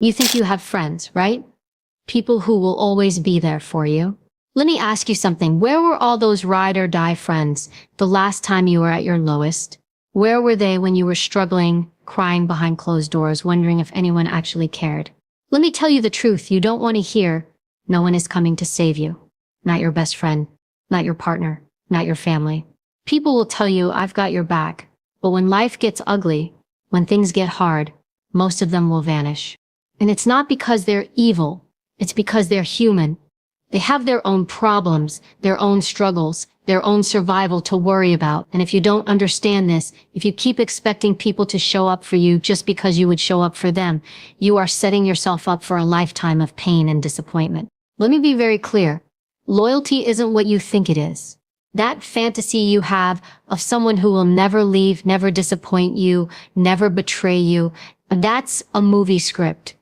You think you have friends, right? People who will always be there for you. Let me ask you something. Where were all those ride or die friends the last time you were at your lowest? Where were they when you were struggling, crying behind closed doors, wondering if anyone actually cared? Let me tell you the truth you don't want to hear. No one is coming to save you. Not your best friend, not your partner, not your family. People will tell you, I've got your back. But when life gets ugly, when things get hard, most of them will vanish. And it's not because they're evil. It's because they're human. They have their own problems, their own struggles, their own survival to worry about. And if you don't understand this, if you keep expecting people to show up for you just because you would show up for them, you are setting yourself up for a lifetime of pain and disappointment. Let me be very clear. Loyalty isn't what you think it is. That fantasy you have of someone who will never leave, never disappoint you, never betray you, that's a movie script.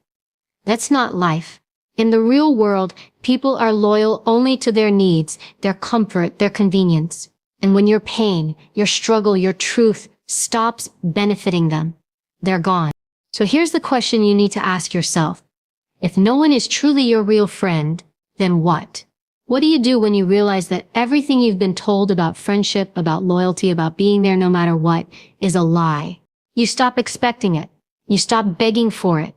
That's not life. In the real world, people are loyal only to their needs, their comfort, their convenience. And when your pain, your struggle, your truth stops benefiting them, they're gone. So here's the question you need to ask yourself. If no one is truly your real friend, then what? What do you do when you realize that everything you've been told about friendship, about loyalty, about being there no matter what, is a lie? You stop expecting it. You stop begging for it.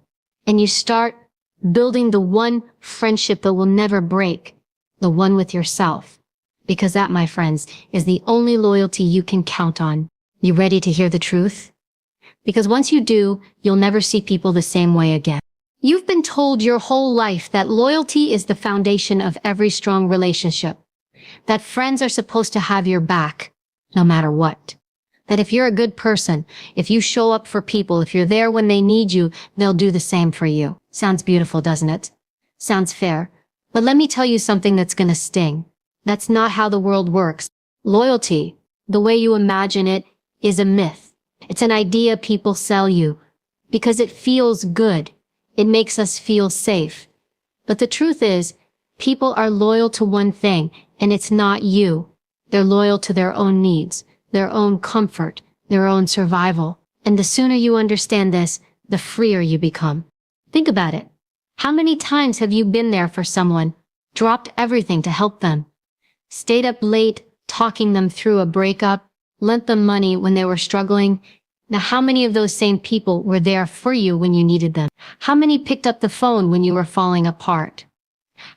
And you start building the one friendship that will never break, the one with yourself. Because that, my friends, is the only loyalty you can count on. You ready to hear the truth? Because once you do, you'll never see people the same way again. You've been told your whole life that loyalty is the foundation of every strong relationship. That friends are supposed to have your back, no matter what. That if you're a good person, if you show up for people, if you're there when they need you, they'll do the same for you. Sounds beautiful, doesn't it? Sounds fair. But let me tell you something that's gonna sting. That's not how the world works. Loyalty, the way you imagine it, is a myth. It's an idea people sell you because it feels good. It makes us feel safe. But the truth is, people are loyal to one thing, and it's not you. They're loyal to their own needs, their own comfort, their own survival. And the sooner you understand this, the freer you become. Think about it. How many times have you been there for someone, dropped everything to help them, stayed up late, talking them through a breakup, lent them money when they were struggling? Now, how many of those same people were there for you when you needed them? How many picked up the phone when you were falling apart?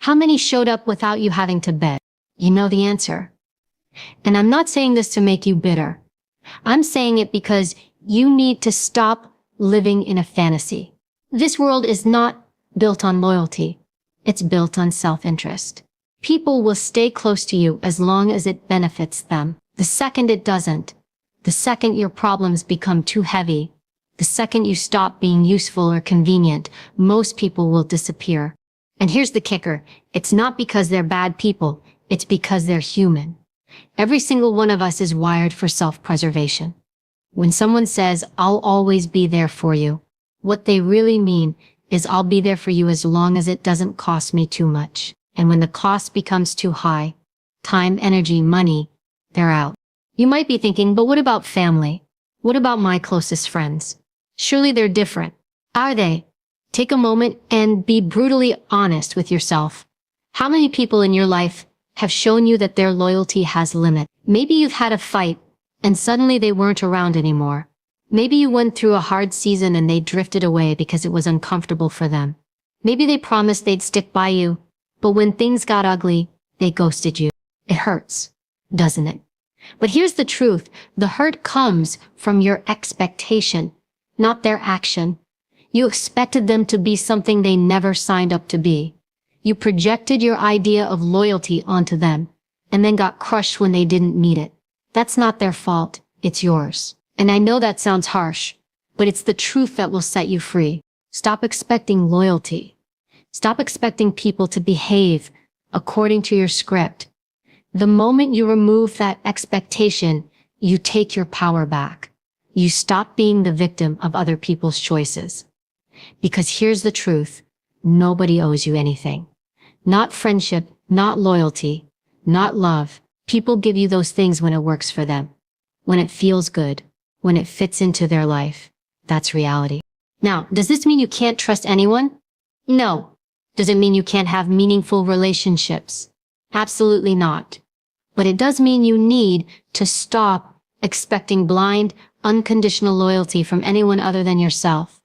How many showed up without you having to beg? You know the answer. And I'm not saying this to make you bitter. I'm saying it because you need to stop living in a fantasy. This world is not built on loyalty. It's built on self-interest. People will stay close to you as long as it benefits them. The second it doesn't, the second your problems become too heavy, the second you stop being useful or convenient, most people will disappear. And here's the kicker. It's not because they're bad people. It's because they're human. Every single one of us is wired for self-preservation. When someone says, I'll always be there for you, what they really mean is I'll be there for you as long as it doesn't cost me too much. And when the cost becomes too high, time, energy, money, they're out. You might be thinking, but what about family? What about my closest friends? Surely they're different. Are they? Take a moment and be brutally honest with yourself. How many people in your life have shown you that their loyalty has limit? Maybe you've had a fight and suddenly they weren't around anymore. Maybe you went through a hard season and they drifted away because it was uncomfortable for them. Maybe they promised they'd stick by you, but when things got ugly, they ghosted you. It hurts, doesn't it? But here's the truth. The hurt comes from your expectation, not their action. You expected them to be something they never signed up to be. You projected your idea of loyalty onto them, and then got crushed when they didn't meet it. That's not their fault, it's yours. And I know that sounds harsh, but it's the truth that will set you free. Stop expecting loyalty. Stop expecting people to behave according to your script. The moment you remove that expectation, you take your power back. You stop being the victim of other people's choices. Because here's the truth. Nobody owes you anything. Not friendship, not loyalty, not love. People give you those things when it works for them. When it feels good. When it fits into their life. That's reality. Now, does this mean you can't trust anyone? No. Does it mean you can't have meaningful relationships? Absolutely not. But it does mean you need to stop expecting blind, unconditional loyalty from anyone other than yourself.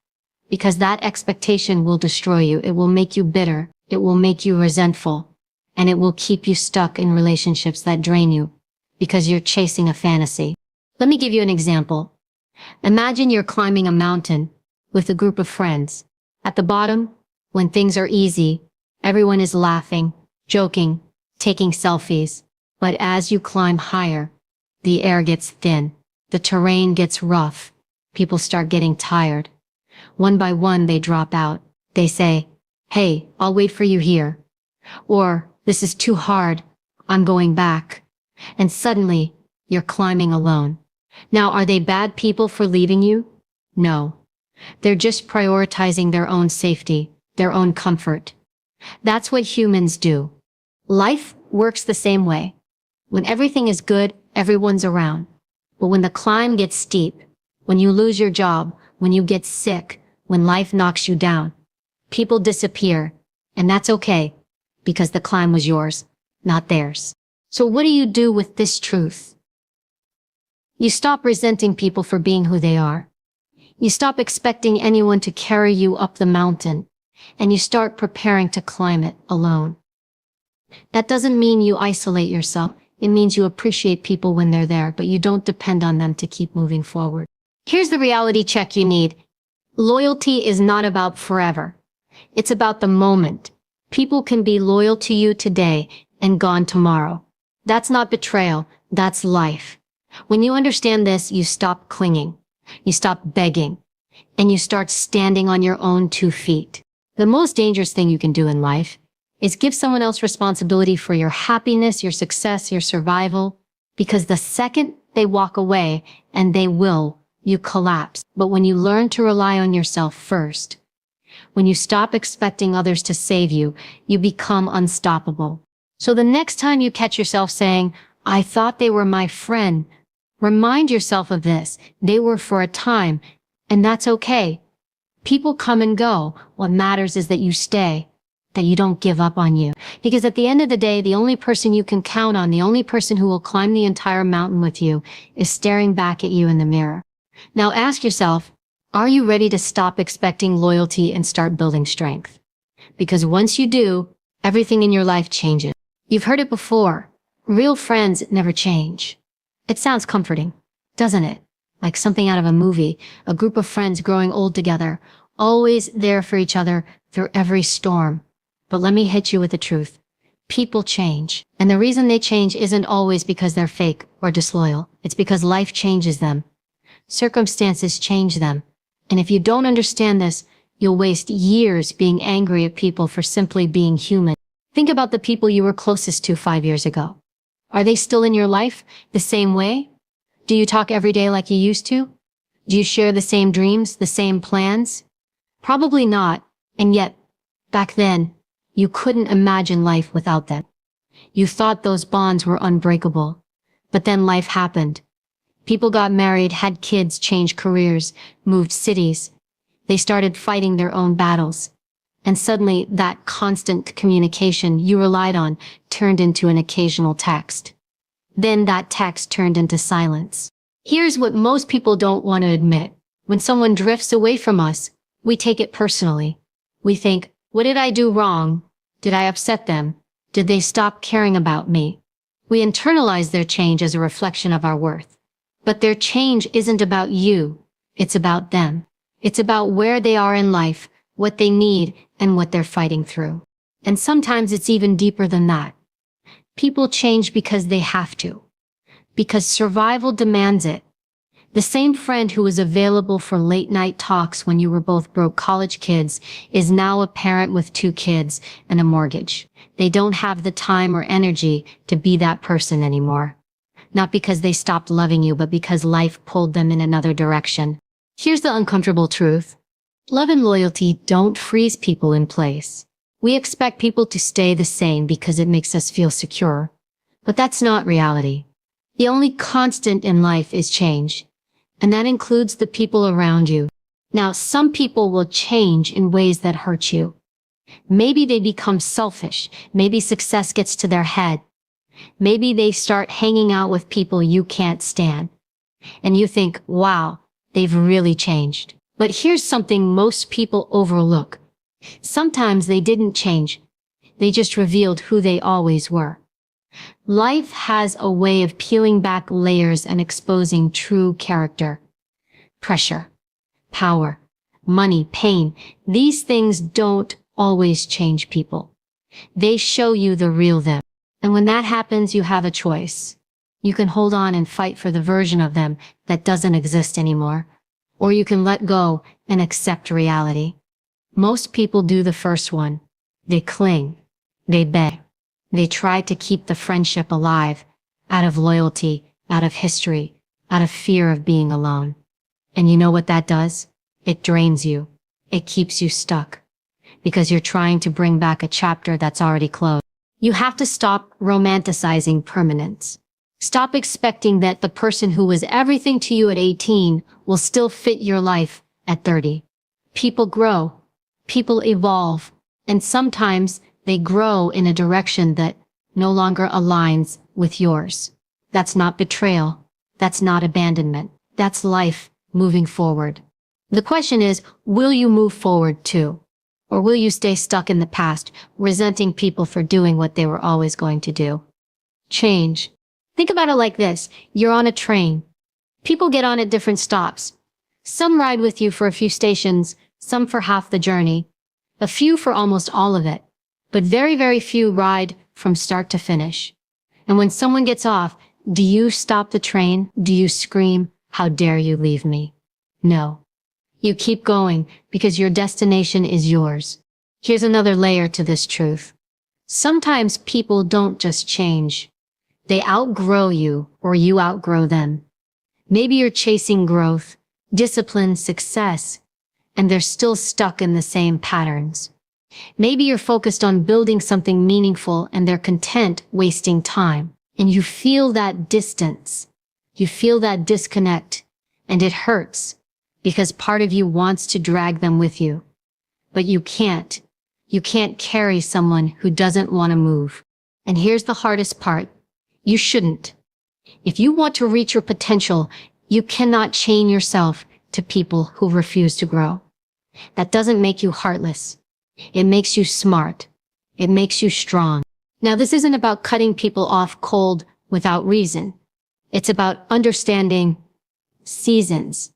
Because that expectation will destroy you. It will make you bitter. It will make you resentful. And it will keep you stuck in relationships that drain you because you're chasing a fantasy. Let me give you an example. Imagine you're climbing a mountain with a group of friends. At the bottom, when things are easy, everyone is laughing, joking, taking selfies. But as you climb higher, the air gets thin, the terrain gets rough, people start getting tired. One by one, they drop out. They say, "Hey, I'll wait for you here." Or, "This is too hard, I'm going back." And suddenly, you're climbing alone. Now, are they bad people for leaving you? No. They're just prioritizing their own safety, their own comfort. That's what humans do. Life works the same way. When everything is good, everyone's around. But when the climb gets steep, when you lose your job, when you get sick, when life knocks you down, people disappear. And that's okay, because the climb was yours, not theirs. So what do you do with this truth? You stop resenting people for being who they are. You stop expecting anyone to carry you up the mountain, and you start preparing to climb it alone. That doesn't mean you isolate yourself. It means you appreciate people when they're there, but you don't depend on them to keep moving forward. Here's the reality check you need. Loyalty is not about forever. It's about the moment. People can be loyal to you today and gone tomorrow. That's not betrayal. That's life. When you understand this, you stop clinging. You stop begging. And you start standing on your own 2 feet. The most dangerous thing you can do in life is give someone else responsibility for your happiness, your success, your survival. Because the second they walk away, and they will, you collapse. But when you learn to rely on yourself first, when you stop expecting others to save you, you become unstoppable. So the next time you catch yourself saying, "I thought they were my friend," remind yourself of this. They were for a time, and that's okay. People come and go. What matters is that you stay, that you don't give up on you. Because at the end of the day, the only person you can count on, the only person who will climb the entire mountain with you, is staring back at you in the mirror. Now ask yourself, are you ready to stop expecting loyalty and start building strength? Because once you do, everything in your life changes. You've heard it before. Real friends never change. It sounds comforting, doesn't it? Like something out of a movie, a group of friends growing old together, always there for each other through every storm. But let me hit you with the truth. People change. And the reason they change isn't always because they're fake or disloyal. It's because life changes them. Circumstances change them. And if you don't understand this, you'll waste years being angry at people for simply being human. Think about the people you were closest to 5 years ago. Are they still in your life the same way? Do you talk every day like you used to? Do you share the same dreams, the same plans? Probably not. And yet, back then, you couldn't imagine life without them. You thought those bonds were unbreakable. But then life happened. People got married, had kids, changed careers, moved cities. They started fighting their own battles. And suddenly, that constant communication you relied on turned into an occasional text. Then that text turned into silence. Here's what most people don't want to admit. When someone drifts away from us, we take it personally. We think, what did I do wrong? Did I upset them? Did they stop caring about me? We internalize their change as a reflection of our worth. But their change isn't about you. It's about them. It's about where they are in life, what they need, and what they're fighting through. And sometimes it's even deeper than that. People change because they have to. Because survival demands it. The same friend who was available for late night talks when you were both broke college kids is now a parent with 2 kids and a mortgage. They don't have the time or energy to be that person anymore. Not because they stopped loving you, but because life pulled them in another direction. Here's the uncomfortable truth. Love and loyalty don't freeze people in place. We expect people to stay the same because it makes us feel secure. But that's not reality. The only constant in life is change. And that includes the people around you. Now, some people will change in ways that hurt you. Maybe they become selfish. Maybe success gets to their head. Maybe they start hanging out with people you can't stand. And you think, wow, they've really changed. But here's something most people overlook. Sometimes they didn't change. They just revealed who they always were. Life has a way of peeling back layers and exposing true character. Pressure, power, money, pain. These things don't always change people. They show you the real them. And when that happens, you have a choice. You can hold on and fight for the version of them that doesn't exist anymore. Or you can let go and accept reality. Most people do the first one. They cling. They beg. They try to keep the friendship alive, out of loyalty, out of history, out of fear of being alone. And you know what that does? It drains you. It keeps you stuck. Because you're trying to bring back a chapter that's already closed. You have to stop romanticizing permanence. Stop expecting that the person who was everything to you at 18 will still fit your life at 30. People grow. People evolve. And sometimes they grow in a direction that no longer aligns with yours. That's not betrayal. That's not abandonment. That's life moving forward. The question is, will you move forward too? Or will you stay stuck in the past, resenting people for doing what they were always going to do? Change. Think about it like this. You're on a train. People get on at different stops. Some ride with you for a few stations, some for half the journey, a few for almost all of it. But very, very few ride from start to finish. And when someone gets off, do you stop the train? Do you scream, "How dare you leave me?" No. You keep going because your destination is yours. Here's another layer to this truth. Sometimes people don't just change. They outgrow you or you outgrow them. Maybe you're chasing growth, discipline, success, and they're still stuck in the same patterns. Maybe you're focused on building something meaningful and they're content wasting time. And you feel that distance. You feel that disconnect. And it hurts because part of you wants to drag them with you. But you can't. You can't carry someone who doesn't want to move. And here's the hardest part. You shouldn't. If you want to reach your potential, you cannot chain yourself to people who refuse to grow. That doesn't make you heartless. It makes you smart. It makes you strong. Now, this isn't about cutting people off cold without reason. It's about understanding seasons.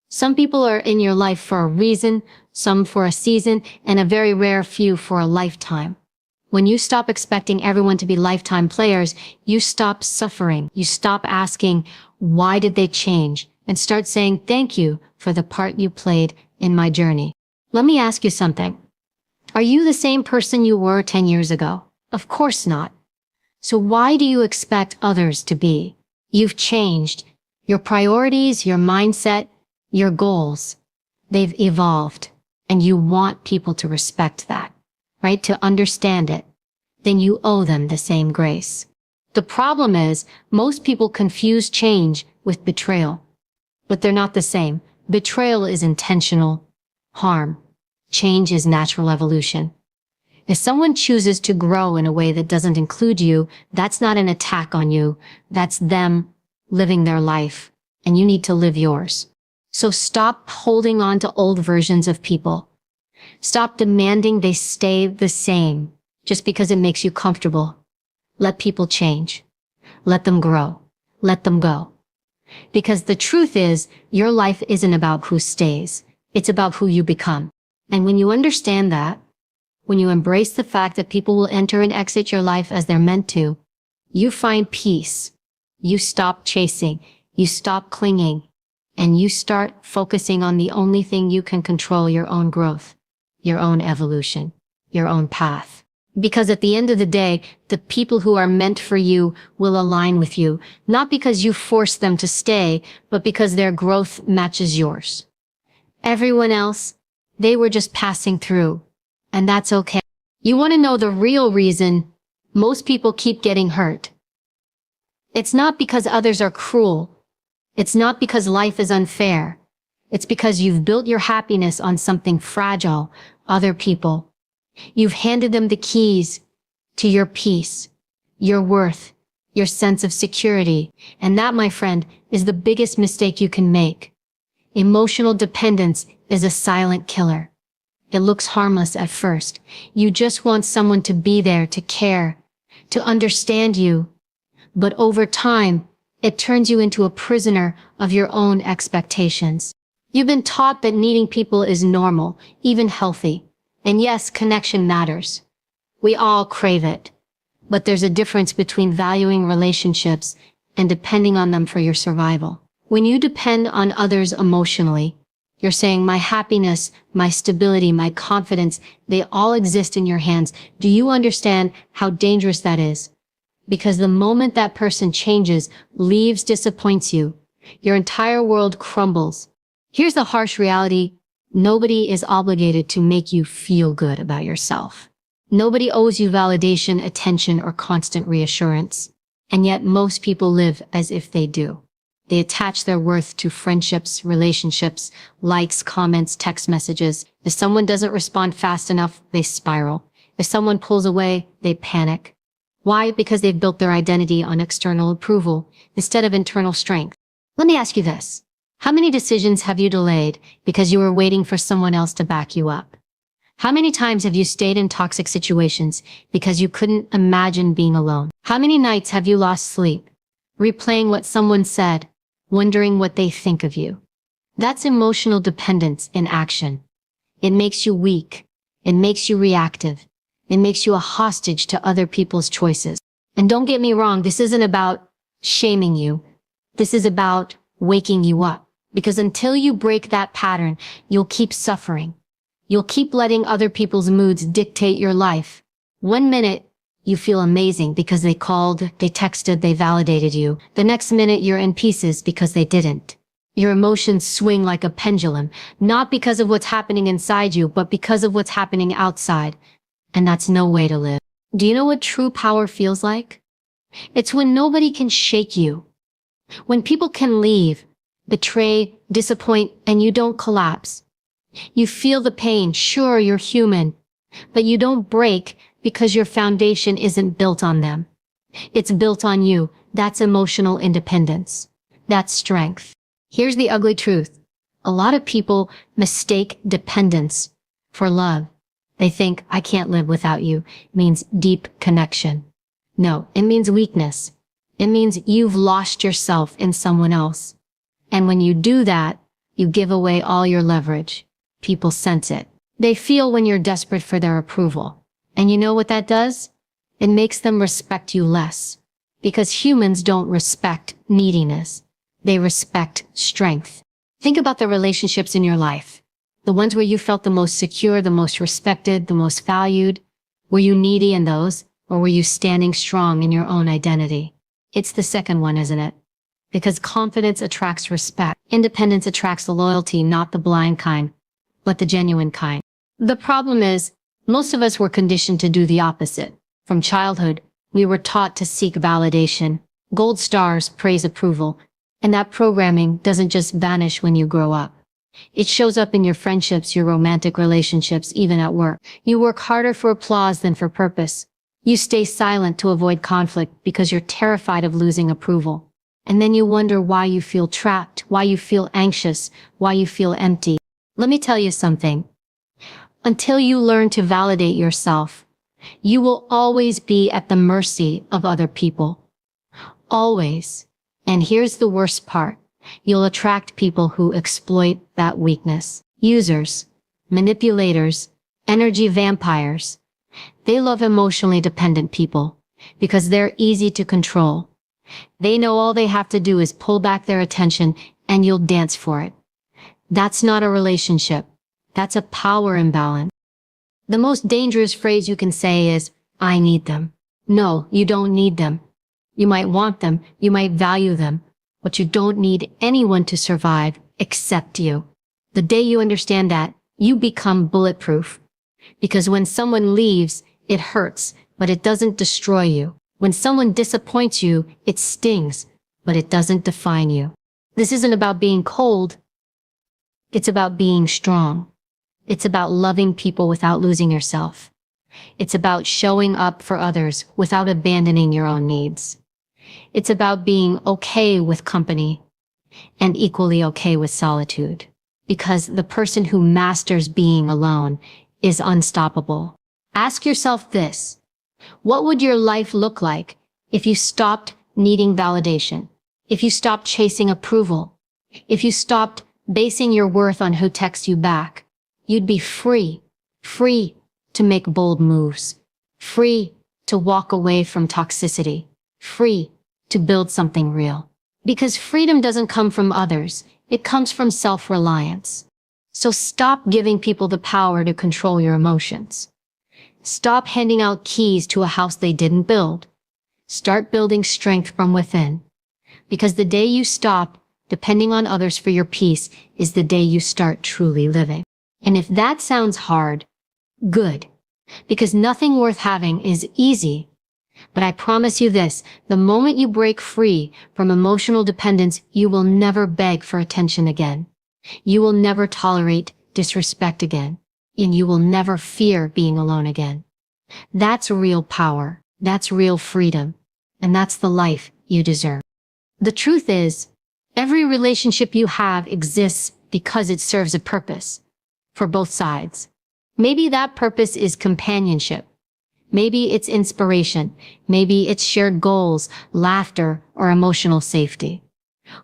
Some people are in your life for a reason, some for a season, and a very rare few for a lifetime. When you stop expecting everyone to be lifetime players, you stop suffering. You stop asking, why did they change? And start saying, thank you for the part you played in my journey. Let me ask you something. Are you the same person you were 10 years ago? Of course not. So why do you expect others to be? You've changed. Your priorities, your mindset, your goals, they've evolved. And you want people to respect that, right? To understand it. Then you owe them the same grace. The problem is, most people confuse change with betrayal. But they're not the same. Betrayal is intentional harm. Change is natural evolution. If someone chooses to grow in a way that doesn't include you, that's not an attack on you. That's them living their life, and you need to live yours. So stop holding on to old versions of people. Stop demanding they stay the same just because it makes you comfortable. Let people change. Let them grow. Let them go. Because the truth is, your life isn't about who stays. It's about who you become. And when you understand that, when you embrace the fact that people will enter and exit your life as they're meant to, you find peace. You stop chasing. You stop clinging. And you start focusing on the only thing you can control: your own growth, your own evolution, your own path. Because at the end of the day, the people who are meant for you will align with you, not because you force them to stay, but because their growth matches yours. Everyone else, they were just passing through. And that's okay. You want to know the real reason most people keep getting hurt? It's not because others are cruel. It's not because life is unfair. It's because you've built your happiness on something fragile: other people. You've handed them the keys to your peace, your worth, your sense of security. And that, my friend, is the biggest mistake you can make. Emotional dependence is a silent killer. It looks harmless at first. You just want someone to be there, to care, to understand you. But over time, it turns you into a prisoner of your own expectations. You've been taught that needing people is normal, even healthy. And yes, connection matters. We all crave it. But there's a difference between valuing relationships and depending on them for your survival. When you depend on others emotionally, you're saying my happiness, my stability, my confidence, they all exist in your hands. Do you understand how dangerous that is? Because the moment that person changes, leaves, disappoints you, your entire world crumbles. Here's the harsh reality. Nobody is obligated to make you feel good about yourself. Nobody owes you validation, attention, or constant reassurance. And yet most people live as if they do. They attach their worth to friendships, relationships, likes, comments, text messages. If someone doesn't respond fast enough, they spiral. If someone pulls away, they panic. Why? Because they've built their identity on external approval instead of internal strength. Let me ask you this. How many decisions have you delayed because you were waiting for someone else to back you up? How many times have you stayed in toxic situations because you couldn't imagine being alone? How many nights have you lost sleep, replaying what someone said, wondering what they think of you? That's emotional dependence in action. It makes you weak. It makes you reactive. It makes you a hostage to other people's choices. And don't get me wrong, this isn't about shaming you. This is about waking you up. Because until you break that pattern, you'll keep suffering. You'll keep letting other people's moods dictate your life. One minute, you feel amazing because they called, they texted, they validated you. The next minute, you're in pieces because they didn't. Your emotions swing like a pendulum, not because of what's happening inside you, but because of what's happening outside. And that's no way to live. Do you know what true power feels like? It's when nobody can shake you. When people can leave, betray, disappoint, and you don't collapse. You feel the pain. Sure, you're human, but you don't break because your foundation isn't built on them. It's built on you. That's emotional independence. That's strength. Here's the ugly truth. A lot of people mistake dependence for love. They think, I can't live without you. It means deep connection. No, it means weakness. It means you've lost yourself in someone else. And when you do that, you give away all your leverage. People sense it. They feel when you're desperate for their approval. And you know what that does? It makes them respect you less. Because humans don't respect neediness. They respect strength. Think about the relationships in your life. The ones where you felt the most secure, the most respected, the most valued. Were you needy in those? Or were you standing strong in your own identity? It's the second one, isn't it? Because confidence attracts respect. Independence attracts the loyalty, not the blind kind, but the genuine kind. The problem is, most of us were conditioned to do the opposite. From childhood, we were taught to seek validation, gold stars, praise, approval, and that programming doesn't just vanish when you grow up. It shows up in your friendships, your romantic relationships, even at work. You work harder for applause than for purpose. You stay silent to avoid conflict because you're terrified of losing approval. And then you wonder why you feel trapped, why you feel anxious, why you feel empty. Let me tell you something. Until you learn to validate yourself, you will always be at the mercy of other people. Always. And here's the worst part. You'll attract people who exploit that weakness. Users, manipulators, energy vampires. They love emotionally dependent people because they're easy to control. They know all they have to do is pull back their attention and you'll dance for it. That's not a relationship. That's a power imbalance. The most dangerous phrase you can say is, I need them. No, you don't need them. You might want them, you might value them, but you don't need anyone to survive except you. The day you understand that, you become bulletproof. Because when someone leaves, it hurts, but it doesn't destroy you. When someone disappoints you, it stings, but it doesn't define you. This isn't about being cold. It's about being strong. It's about loving people without losing yourself. It's about showing up for others without abandoning your own needs. It's about being okay with company and equally okay with solitude. Because the person who masters being alone is unstoppable. Ask yourself this: what would your life look like if you stopped needing validation? If you stopped chasing approval? If you stopped basing your worth on who texts you back? You'd be free. Free to make bold moves. Free to walk away from toxicity. Free to build something real. Because freedom doesn't come from others. It comes from self-reliance. So stop giving people the power to control your emotions. Stop handing out keys to a house they didn't build. Start building strength from within. Because the day you stop depending on others for your peace is the day you start truly living. And if that sounds hard, good. Because nothing worth having is easy. But I promise you this, the moment you break free from emotional dependence, you will never beg for attention again. You will never tolerate disrespect again. And you will never fear being alone again. That's real power. That's real freedom. And that's the life you deserve. The truth is, every relationship you have exists because it serves a purpose for both sides. Maybe that purpose is companionship. Maybe it's inspiration. Maybe it's shared goals, laughter, or emotional safety.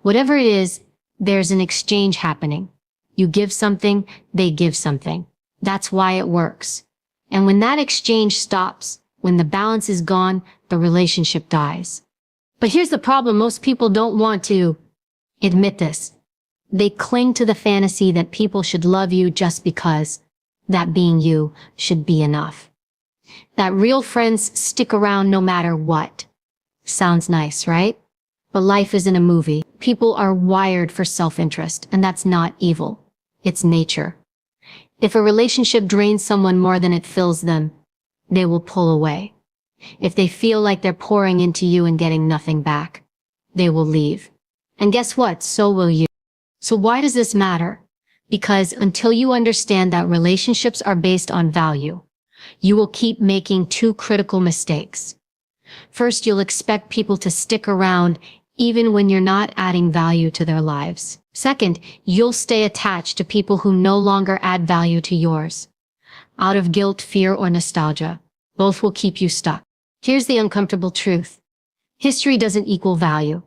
Whatever it is, there's an exchange happening. You give something, they give something. That's why it works. And when that exchange stops, when the balance is gone, the relationship dies. But here's the problem: most people don't want to admit this. They cling to the fantasy that people should love you just because, that being you should be enough. That real friends stick around no matter what. Sounds nice, right? But life isn't a movie. People are wired for self-interest, and that's not evil. It's nature. If a relationship drains someone more than it fills them, they will pull away. If they feel like they're pouring into you and getting nothing back, they will leave. And guess what? So will you. So why does this matter? Because until you understand that relationships are based on value, you will keep making two critical mistakes. First, you'll expect people to stick around even when you're not adding value to their lives. Second, you'll stay attached to people who no longer add value to yours. Out of guilt, fear, or nostalgia, both will keep you stuck. Here's the uncomfortable truth. History doesn't equal value.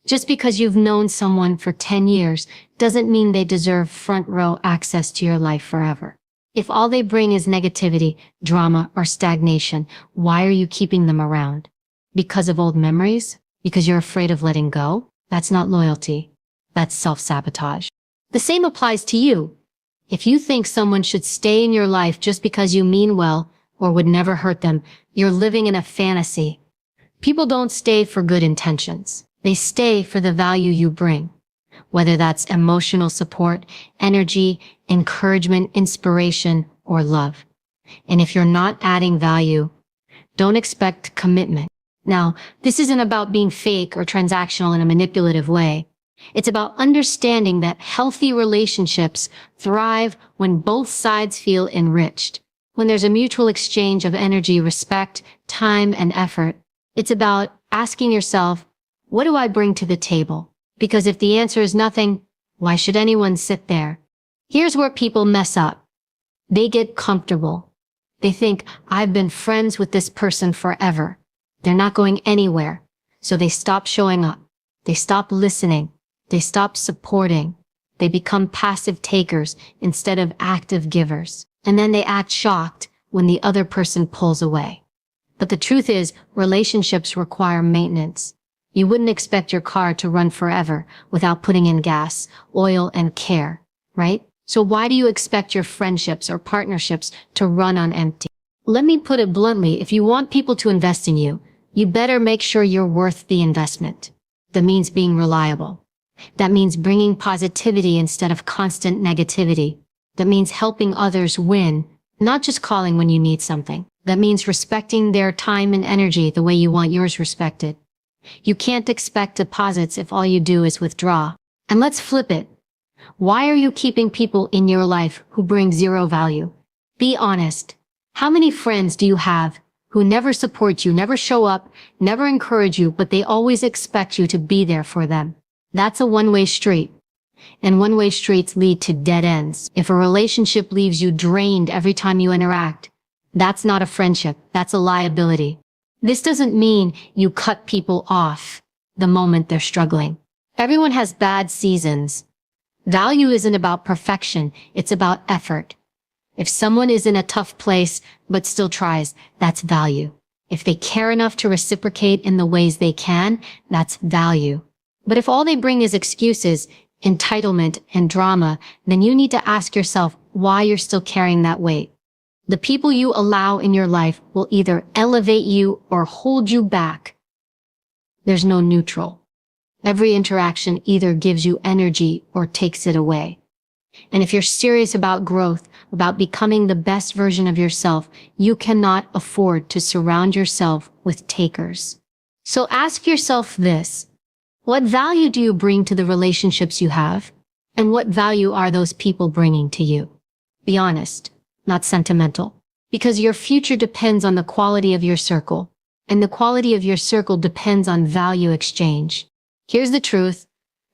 Just because you've known someone for 10 years doesn't mean they deserve front row access to your life forever. If all they bring is negativity, drama, or stagnation, why are you keeping them around? Because of old memories? Because you're afraid of letting go? That's not loyalty. That's self-sabotage. The same applies to you. If you think someone should stay in your life just because you mean well or would never hurt them, you're living in a fantasy. People don't stay for good intentions. They stay for the value you bring. Whether that's emotional support, energy, encouragement, inspiration, or love. And if you're not adding value, don't expect commitment. Now, this isn't about being fake or transactional in a manipulative way. It's about understanding that healthy relationships thrive when both sides feel enriched. When there's a mutual exchange of energy, respect, time, and effort. It's about asking yourself, what do I bring to the table? Because if the answer is nothing, why should anyone sit there? Here's where people mess up. They get comfortable. They think, I've been friends with this person forever. They're not going anywhere. So they stop showing up. They stop listening. They stop supporting. They become passive takers instead of active givers. And then they act shocked when the other person pulls away. But the truth is, relationships require maintenance. You wouldn't expect your car to run forever without putting in gas, oil, and care, right? So why do you expect your friendships or partnerships to run on empty? Let me put it bluntly, if you want people to invest in you, you better make sure you're worth the investment. That means being reliable. That means bringing positivity instead of constant negativity. That means helping others win, not just calling when you need something. That means respecting their time and energy the way you want yours respected. You can't expect deposits if all you do is withdraw. And let's flip it. Why are you keeping people in your life who bring zero value? Be honest. How many friends do you have who never support you, never show up, never encourage you, but they always expect you to be there for them? That's a one-way street. And one-way streets lead to dead ends. If a relationship leaves you drained every time you interact, that's not a friendship, that's a liability. This doesn't mean you cut people off the moment they're struggling. Everyone has bad seasons. Value isn't about perfection, it's about effort. If someone is in a tough place but still tries, that's value. If they care enough to reciprocate in the ways they can, that's value. But if all they bring is excuses, entitlement, and drama, then you need to ask yourself why you're still carrying that weight. The people you allow in your life will either elevate you or hold you back. There's no neutral. Every interaction either gives you energy or takes it away. And if you're serious about growth, about becoming the best version of yourself, you cannot afford to surround yourself with takers. So ask yourself this: what value do you bring to the relationships you have? And what value are those people bringing to you? Be honest, not sentimental. Because your future depends on the quality of your circle. And the quality of your circle depends on value exchange. Here's the truth.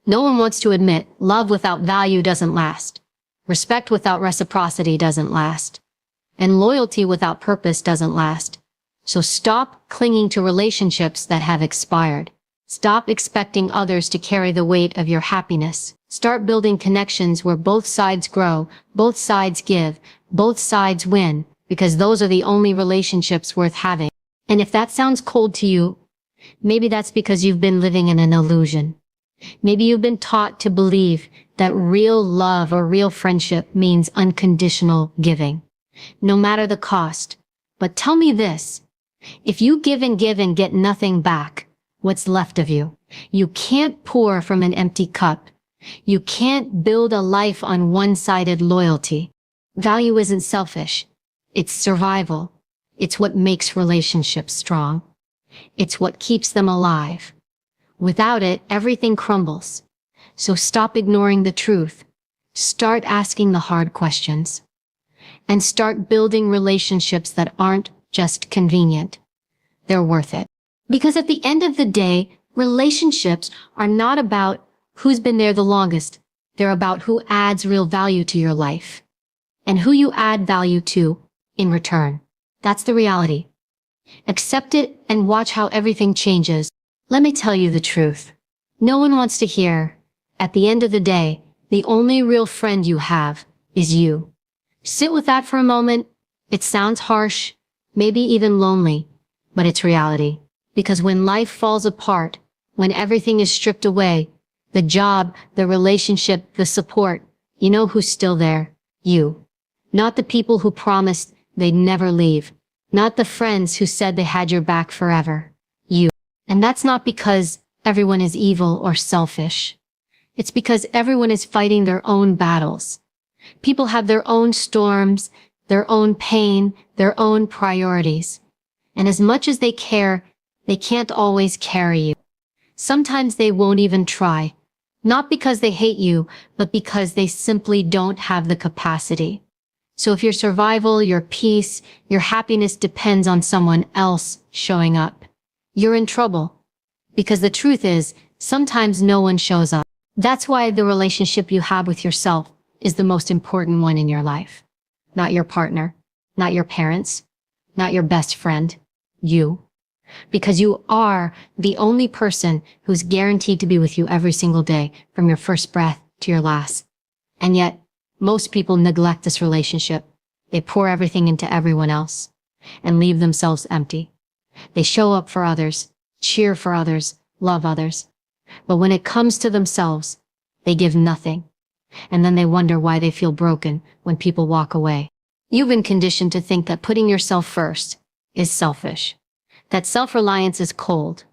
No one wants to admit love without value doesn't last. Respect without reciprocity doesn't last. And loyalty without purpose doesn't last. So stop clinging to relationships that have expired. Stop expecting others to carry the weight of your happiness. Start building connections where both sides grow, both sides give, both sides win, because those are the only relationships worth having. And if that sounds cold to you, maybe that's because you've been living in an illusion. Maybe you've been taught to believe that real love or real friendship means unconditional giving, no matter the cost. But tell me this: if you give and get nothing back, what's left of you? You can't pour from an empty cup. You can't build a life on one-sided loyalty. Value isn't selfish. It's survival. It's what makes relationships strong. It's what keeps them alive. Without it, everything crumbles. So stop ignoring the truth. Start asking the hard questions. And start building relationships that aren't just convenient. They're worth it. Because at the end of the day, relationships are not about who's been there the longest. They're about who adds real value to your life. And who you add value to in return. That's the reality. Accept it and watch how everything changes. Let me tell you the truth. No one wants to hear, at the end of the day, the only real friend you have is you. Sit with that for a moment. It sounds harsh, maybe even lonely, but it's reality. Because when life falls apart, when everything is stripped away, the job, the relationship, the support, you know who's still there? You. Not the people who promised they'd never leave. Not the friends who said they had your back forever. You. And that's not because everyone is evil or selfish. It's because everyone is fighting their own battles. People have their own storms, their own pain, their own priorities. And as much as they care, they can't always carry you. Sometimes they won't even try. Not because they hate you, but because they simply don't have the capacity. So if your survival, your peace, your happiness depends on someone else showing up, you're in trouble. Because the truth is, sometimes no one shows up. That's why the relationship you have with yourself is the most important one in your life. Not your partner, not your parents, not your best friend, you. Because you are the only person who's guaranteed to be with you every single day, from your first breath to your last. And yet, most people neglect this relationship. They pour everything into everyone else and leave themselves empty. They show up for others, cheer for others, love others. But when it comes to themselves, they give nothing. And then they wonder why they feel broken when people walk away. You've been conditioned to think that putting yourself first is selfish. That self-reliance is cold.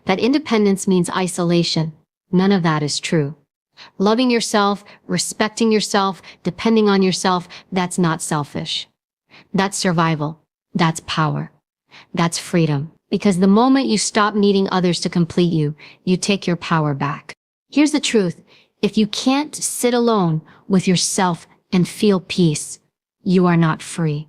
That independence means isolation. None of that is true. Loving yourself, respecting yourself, depending on yourself, that's not selfish. That's survival. That's power. That's freedom. Because the moment you stop needing others to complete you, you take your power back. Here's the truth. If you can't sit alone with yourself and feel peace, you are not free.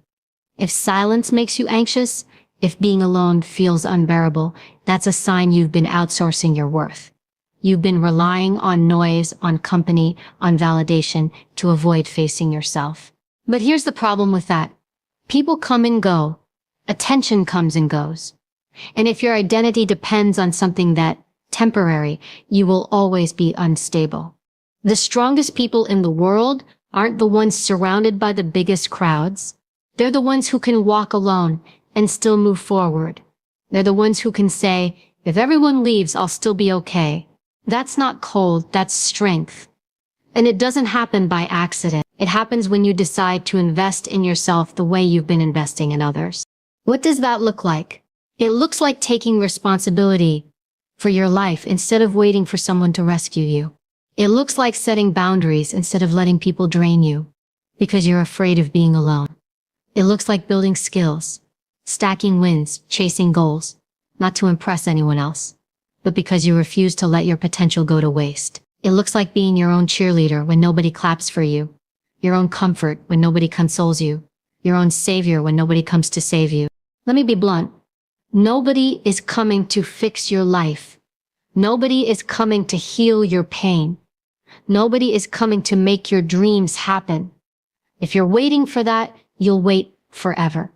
If silence makes you anxious, if being alone feels unbearable, that's a sign you've been outsourcing your worth. You've been relying on noise, on company, on validation to avoid facing yourself. But here's the problem with that. People come and go. Attention comes and goes. And if your identity depends on something that temporary, you will always be unstable. The strongest people in the world aren't the ones surrounded by the biggest crowds. They're the ones who can walk alone and still move forward. They're the ones who can say, if everyone leaves, I'll still be okay. That's not cold, that's strength. And it doesn't happen by accident. It happens when you decide to invest in yourself the way you've been investing in others. What does that look like? It looks like taking responsibility for your life instead of waiting for someone to rescue you. It looks like setting boundaries instead of letting people drain you because you're afraid of being alone. It looks like building skills, stacking wins, chasing goals, not to impress anyone else, but because you refuse to let your potential go to waste. It looks like being your own cheerleader when nobody claps for you, your own comfort when nobody consoles you, your own savior when nobody comes to save you. Let me be blunt. Nobody is coming to fix your life. Nobody is coming to heal your pain. Nobody is coming to make your dreams happen. If you're waiting for that, you'll wait forever.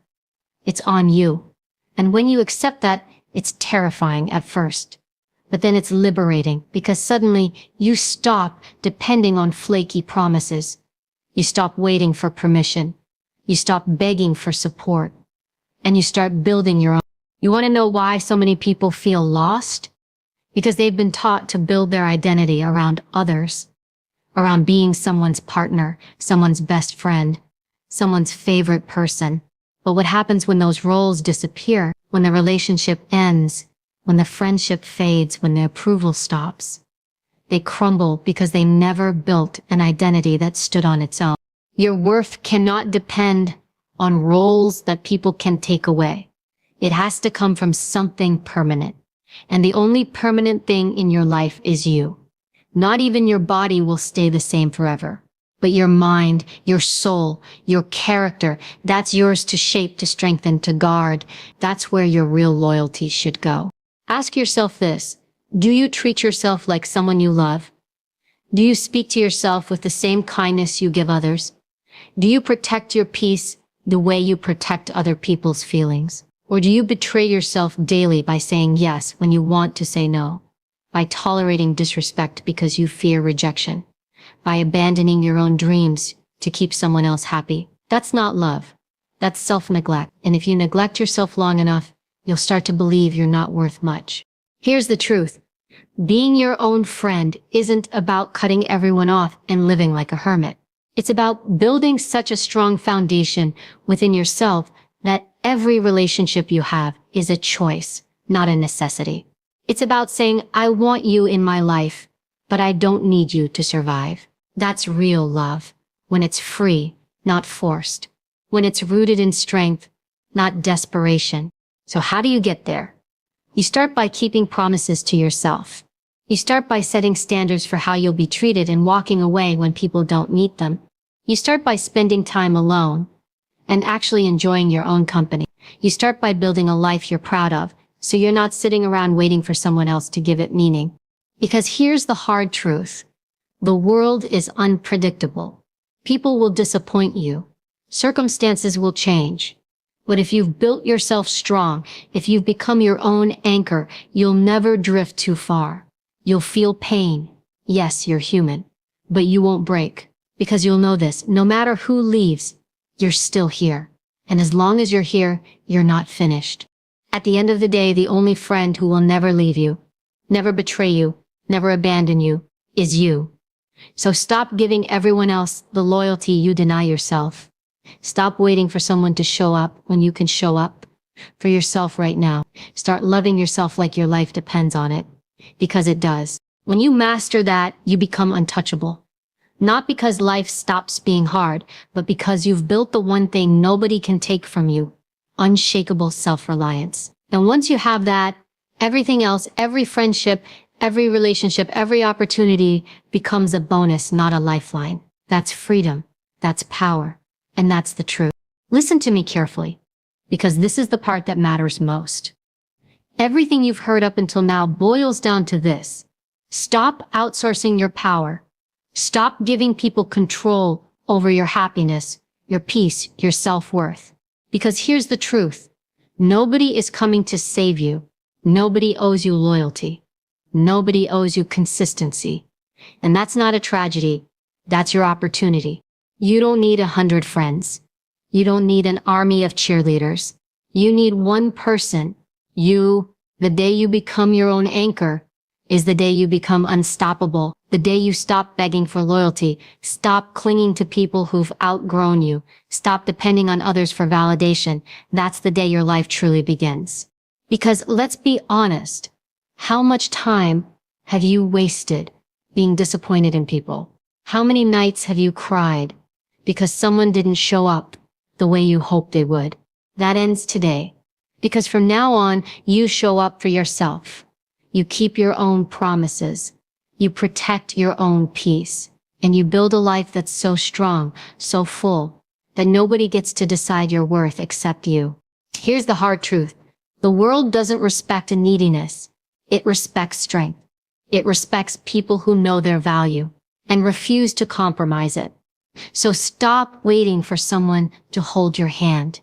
It's on you. And when you accept that, it's terrifying at first. But then it's liberating because suddenly you stop depending on flaky promises. You stop waiting for permission. You stop begging for support. And you start building your own. You want to know why so many people feel lost? Because they've been taught to build their identity around others, around being someone's partner, someone's best friend, someone's favorite person. But what happens when those roles disappear, when the relationship ends, when the friendship fades, when the approval stops? They crumble because they never built an identity that stood on its own. Your worth cannot depend on roles that people can take away. It has to come from something permanent. And the only permanent thing in your life is you. Not even your body will stay the same forever. But your mind, your soul, your character, that's yours to shape, to strengthen, to guard. That's where your real loyalty should go. Ask yourself this. Do you treat yourself like someone you love? Do you speak to yourself with the same kindness you give others? Do you protect your peace the way you protect other people's feelings? Or do you betray yourself daily by saying yes when you want to say no? By tolerating disrespect because you fear rejection? By abandoning your own dreams to keep someone else happy? That's not love. That's self-neglect. And if you neglect yourself long enough, you'll start to believe you're not worth much. Here's the truth. Being your own friend isn't about cutting everyone off and living like a hermit. It's about building such a strong foundation within yourself that every relationship you have is a choice, not a necessity. It's about saying, I want you in my life, but I don't need you to survive. That's real love. When it's free, not forced. When it's rooted in strength, not desperation. So how do you get there? You start by keeping promises to yourself. You start by setting standards for how you'll be treated and walking away when people don't meet them. You start by spending time alone and actually enjoying your own company. You start by building a life you're proud of, so you're not sitting around waiting for someone else to give it meaning. Because here's the hard truth. The world is unpredictable. People will disappoint you. Circumstances will change. But if you've built yourself strong, if you've become your own anchor, you'll never drift too far. You'll feel pain. Yes, you're human. But you won't break. Because you'll know this, no matter who leaves, you're still here. And as long as you're here, you're not finished. At the end of the day, the only friend who will never leave you, never betray you, never abandon you, is you. So stop giving everyone else the loyalty you deny yourself. Stop waiting for someone to show up when you can show up for yourself right now. Start loving yourself like your life depends on it. Because it does. When you master that, you become untouchable. Not because life stops being hard, but because you've built the one thing nobody can take from you. Unshakable self-reliance. And once you have that, everything else, every friendship, every relationship, every opportunity becomes a bonus, not a lifeline. That's freedom. That's power. And that's the truth. Listen to me carefully, because this is the part that matters most. Everything you've heard up until now boils down to this. Stop outsourcing your power. Stop giving people control over your happiness, your peace, your self-worth. Because here's the truth. Nobody is coming to save you. Nobody owes you loyalty. Nobody owes you consistency. And that's not a tragedy. That's your opportunity. You don't need 100 friends. You don't need an army of cheerleaders. You need one person. You, the day you become your own anchor, is the day you become unstoppable. The day you stop begging for loyalty, stop clinging to people who've outgrown you, stop depending on others for validation. That's the day your life truly begins. Because let's be honest, how much time have you wasted being disappointed in people? How many nights have you cried because someone didn't show up the way you hoped they would? That ends today. Because from now on, you show up for yourself. You keep your own promises. You protect your own peace. And you build a life that's so strong, so full, that nobody gets to decide your worth except you. Here's the hard truth. The world doesn't respect neediness. It respects strength. It respects people who know their value and refuse to compromise it. So stop waiting for someone to hold your hand.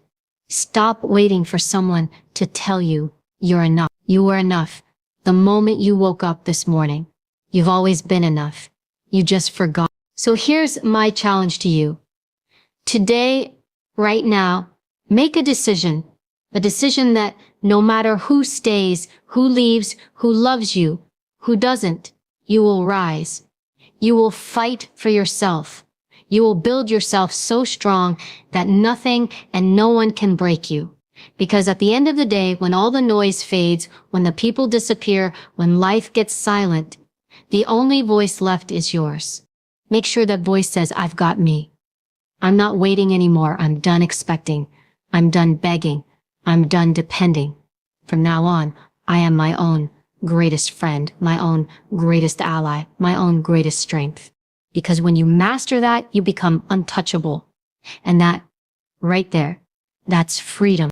Stop waiting for someone to tell you you're enough. You are enough. The moment you woke up this morning, you've always been enough. You just forgot. So here's my challenge to you. Today, right now, make a decision that no matter who stays, who leaves, who loves you, who doesn't, you will rise. You will fight for yourself. You will build yourself so strong that nothing and no one can break you. Because at the end of the day, when all the noise fades, when the people disappear, when life gets silent, the only voice left is yours. Make sure that voice says, I've got me. I'm not waiting anymore. I'm done expecting. I'm done begging. I'm done depending. From now on, I am my own greatest friend, my own greatest ally, my own greatest strength. Because when you master that, you become untouchable. And that, right there, that's freedom.